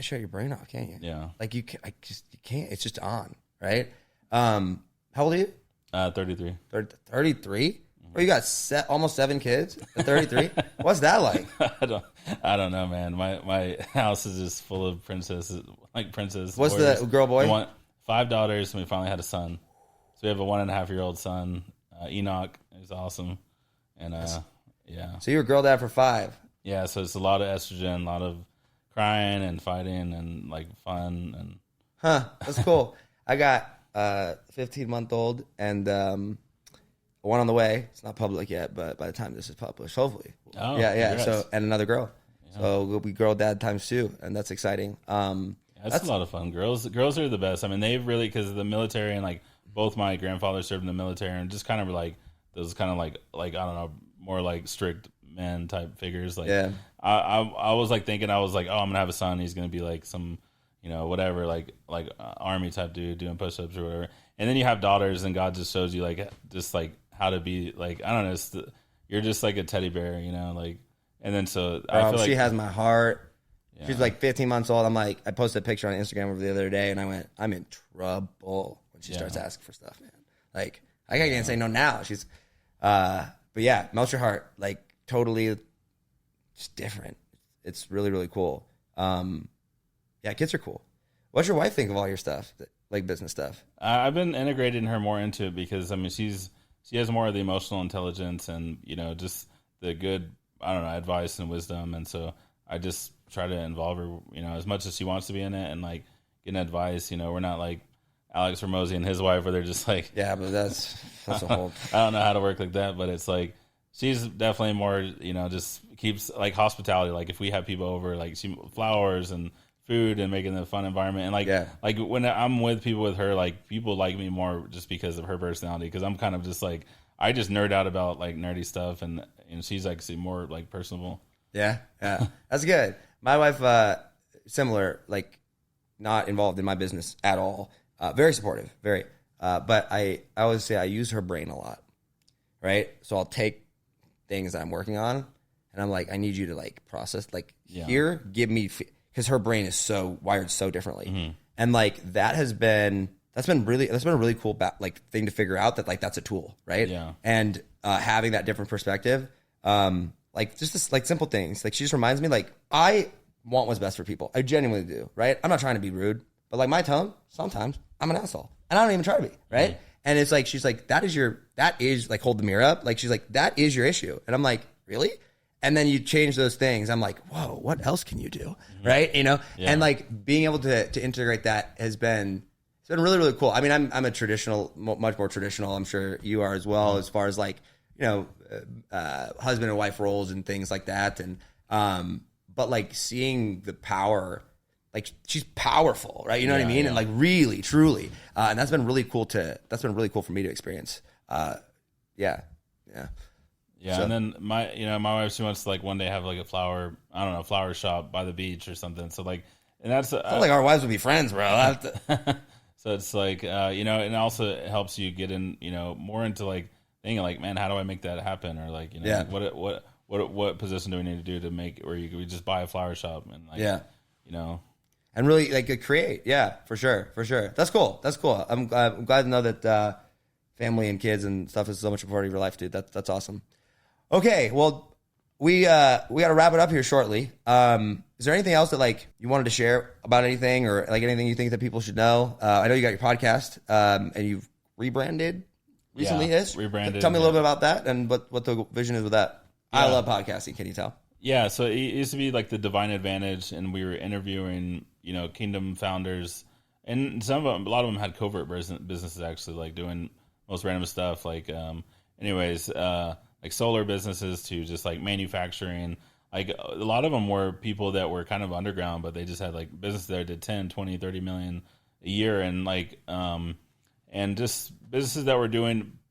shut your brain off, can you? Yeah. Like you can't, it's just on, right? How old are you? 33. 33? Well, you got almost 7 kids at 33. What's that like? I don't know, man. My house is just full of princesses, like princess. What's warriors. the girl, boy? We want 5 daughters, and we finally had a son. So we have a 1.5-year-old son, Enoch. He's awesome, and yeah. So you were girl dad for 5. Yeah. So it's a lot of estrogen, a lot of crying and fighting, and like fun and. That's cool. I got 15-month-old, and one on the way. It's not public yet, but by the time this is published, hopefully. Oh, yeah. Congrats. So, and another girl. Yeah. So we'll be girl dad times 2, and that's exciting. That's a lot of fun. Girls are the best. I mean, they've really, because of the military, and like both my grandfathers served in the military, and just kind of like those kind of like I don't know, more like strict men type figures. Like, yeah. I was like thinking, I was like, oh, I'm gonna have a son. He's gonna be like some, whatever, like army type dude doing push-ups or whatever. And then you have daughters, and God just shows you like just like how to be like, I don't know, you're just like a teddy bear, like. And then I feel like she has my heart. Yeah. She's like 15 months old. I'm like, I posted a picture on Instagram over the other day, and I went, I'm in trouble when she starts asking for stuff, man. Like, I can't say no now. She's, but yeah, melts your heart. Like, totally just different. It's really, really cool. Yeah, kids are cool. What's your wife think of all your stuff, like business stuff? I've been integrating her more into it because, I mean, she has more of the emotional intelligence and, just the good, I don't know, advice and wisdom. And so I just try to involve her, as much as she wants to be in it and like getting advice. We're not like Alex Ramosi and his wife where they're just like, yeah, but that's a whole. I don't know how to work like that, but it's like she's definitely more, just keeps like hospitality. Like if we have people over, like flowers and food and making a fun environment. And like when I'm with people with her, like people like me more just because of her personality. Because I'm kind of just like I just nerd out about like nerdy stuff, and she's actually more like personable. Yeah, that's good. My wife, similar, like not involved in my business at all. Very supportive, very. But I always say I use her brain a lot, right? So I'll take things that I'm working on, and I'm like, I need you to like process, like here, give me, because her brain is so wired so differently, and like that's been a really cool like thing to figure out that like that's a tool, right? Yeah, and having that different perspective. Like just this, like simple things. Like she just reminds me, like I want what's best for people. I genuinely do, right? I'm not trying to be rude, but like my tone, sometimes I'm an asshole, and I don't even try to be, right? Mm-hmm. And it's like she's like, that is like hold the mirror up. Like she's like, that is your issue, and I'm like, really? And then you change those things. I'm like, whoa, what else can you do, right? And like being able to integrate that it's been really, really cool. I mean, I'm a traditional, much more traditional. I'm sure you are as well, as far as like husband and wife roles and things like that. And, but like seeing the power, like she's powerful, right? You know what I mean? Yeah. And like really, truly. And that's been really cool for me to experience. Yeah. So, and then my wife, she wants to like one day have like a flower shop by the beach or something. So like, and that's like our wives would be friends, bro. So it's like, and also it helps you get in, more into like, thinking like, man, how do I make that happen? Or like, what position do we need to do to make it where we just buy a flower shop and like, and really like create. Yeah, for sure. That's cool. I'm glad to know that family and kids and stuff is so much a part of your life, dude. That's awesome. Okay, well, we got to wrap it up here shortly. Is there anything else that like you wanted to share about anything or like anything you think that people should know? I know you got your podcast and you've rebranded. Recently rebranded. Tell me a little bit about that and what the vision is with that. I love podcasting. Can you tell? Yeah, so it used to be like the Divine Advantage, and we were interviewing, kingdom founders, and a lot of them had covert businesses actually, like doing most random stuff, like, like solar businesses to just like manufacturing. Like a lot of them were people that were kind of underground, but they just had like businesses that did 10, 20, 30 million a year, and like, and just businesses that were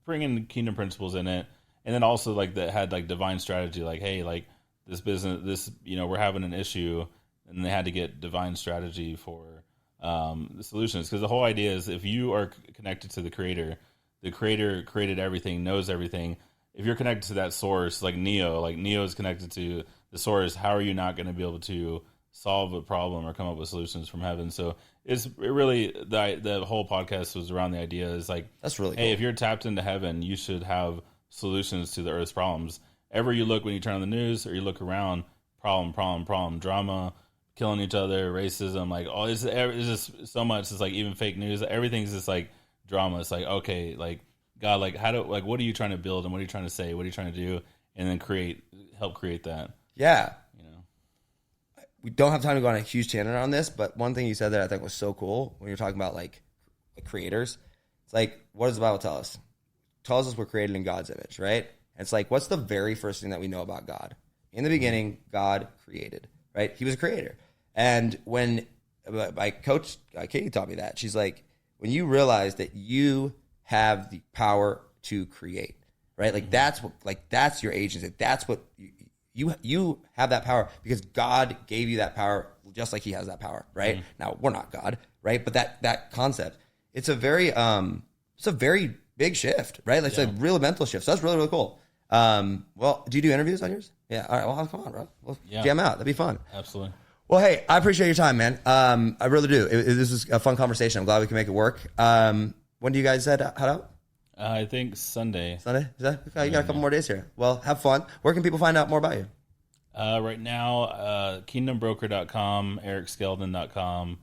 bringing kingdom principles in it. And then also like that had like divine strategy, like, hey, like this business, we're having an issue, and they had to get divine strategy for the solutions. Because the whole idea is if you are connected to the creator created everything, knows everything. If you're connected to that source, like Neo is connected to the source, how are you not going to be able to solve a problem or come up with solutions from heaven? So it really, the whole podcast was around the idea is like, that's really cool. Hey, cool. if you're tapped into heaven, you should have solutions to the earth's problems. Ever you look when you turn on the news or you look around, problem, drama, killing each other, racism, like it's just so much. It's like even fake news, everything's just like drama. It's like, okay, like God, like what are you trying to build and what are you trying to say? What are you trying to do? And then help create that. Yeah. We don't have time to go on a huge tangent on this, but one thing you said that I think was so cool when you're talking about like creators, It's like, what does the Bible tell us? It tells us we're created in God's image, right? And it's like, what's the very first thing that we know about God? In the beginning, God created, right? He was a creator. And when my coach, Katie, taught me that, she's like, when you realize that you have the power to create, right? Like that's your agency. That's what you have, that power because God gave you that power just like he has that power, right? Mm-hmm. Now we're not God, right? But that concept, it's a very big shift, right? Like it's a real mental shift. So that's really, really cool. Well, do you do interviews on yours? Yeah. All right. Well, come on, bro. We'll jam out. That'd be fun. Absolutely. Well, hey, I appreciate your time, man. I really do. This was a fun conversation. I'm glad we can make it work. When do you guys head out? I think Sunday. Sunday? Is that okay? You got a couple more days here. Well, have fun. Where can people find out more about you? Right now, kingdombroker.com, ericskeldon.com,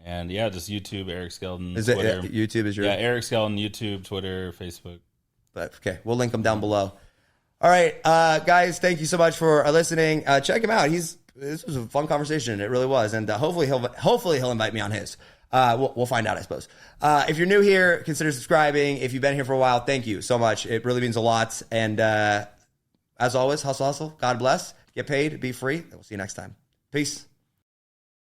and just YouTube, Eric Skeldon. Is Twitter. It YouTube is your... Yeah, Eric Skeldon, YouTube, Twitter, Facebook. But, okay, we'll link them down below. All right, guys, thank you so much for listening. Check him out. This was a fun conversation. It really was, and hopefully he'll invite me on his. We'll find out, I suppose. If you're new here, consider subscribing. If you've been here for a while, thank you so much. It really means a lot. And as always, hustle, hustle. God bless. Get paid. Be free. And we'll see you next time. Peace.